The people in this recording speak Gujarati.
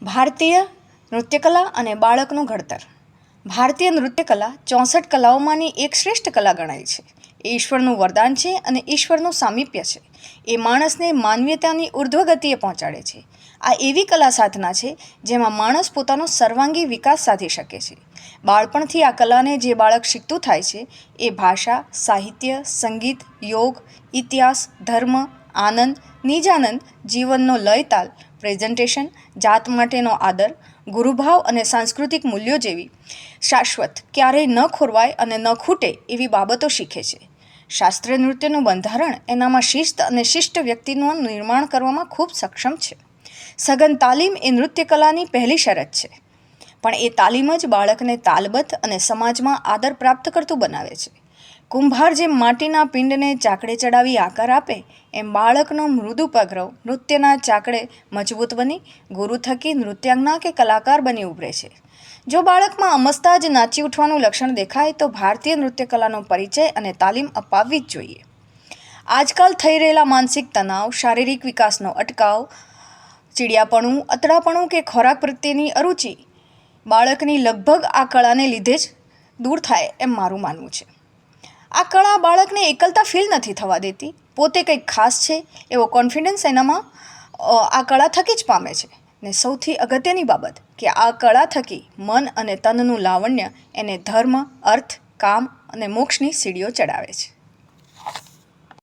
ભારતીય નૃત્યકલા અને બાળકનું ઘડતર. ભારતીય નૃત્યકલા 64 કલાઓમાંની એક શ્રેષ્ઠ કલા ગણાય છે. એ ઈશ્વરનું વરદાન છે અને ઈશ્વરનું સામીપ્ય છે. એ માણસને માનવીયતાની ઉર્ધ્વગતિએ પહોંચાડે છે. આ એવી કલા સાધના છે જેમાં માણસ પોતાનો સર્વાંગી વિકાસ સાધી શકે છે. બાળપણથી આ કલાને જે બાળક શીખતું થાય છે એ ભાષા, સાહિત્ય, સંગીત, યોગ, ઇતિહાસ, ધર્મ, આનંદ, નિજાનંદ, જીવનનો લયતાલ, પ્રેઝન્ટેશન, જાત માટેનો આદર, ગુરુભાવ અને સાંસ્કૃતિક મૂલ્યો જેવી શાશ્વત, ક્યારેય ન ખોરવાય અને ન ખૂટે એવી બાબતો શીખે છે. શાસ્ત્રીય નૃત્યનું બંધારણ એનામાં શિસ્ત અને શિષ્ટ વ્યક્તિનું નિર્માણ કરવામાં ખૂબ સક્ષમ છે. સઘન તાલીમ એ નૃત્યકલાની પહેલી શરત છે, પણ એ તાલીમ જ બાળકને તાલબદ્ધ અને સમાજમાં આદર પ્રાપ્ત કરતું બનાવે છે. કુંભાર જેમ માટીના પિંડને ચાકડે ચડાવી આકાર આપે એમ બાળકનો મૃદુ પગરવ નૃત્યના ચાકડે મજબૂત બની ગુરુ થકી નૃત્યાંગના કે કલાકાર બની ઉભરે છે. જો બાળકમાં અમસ્તા જ નાચી ઉઠવાનું લક્ષણ દેખાય તો ભારતીય નૃત્યકલાનો પરિચય અને તાલીમ અપાવવી જ જોઈએ. આજકાલ થઈ રહેલા માનસિક તણાવ, શારીરિક વિકાસનો અટકાવ, ચીડિયાપણું, અતડાપણું કે ખોરાક પ્રત્યેની અરુચિ બાળકની લગભગ આ કળાને લીધે જ દૂર થાય એમ મારું માનવું છે. આ કળા બાળકને એકલતા ફીલ નથી થવા દેતી. પોતે કંઈક ખાસ છે એવો કોન્ફિડન્સ એનામાં આ કળા થકી જ પામે છે. ને સૌથી અગત્યની બાબત કે આ કળા થકી મન અને તનનું લાવણ્ય એને ધર્મ, અર્થ, કામ અને મોક્ષની સીડીઓ ચડાવે છે.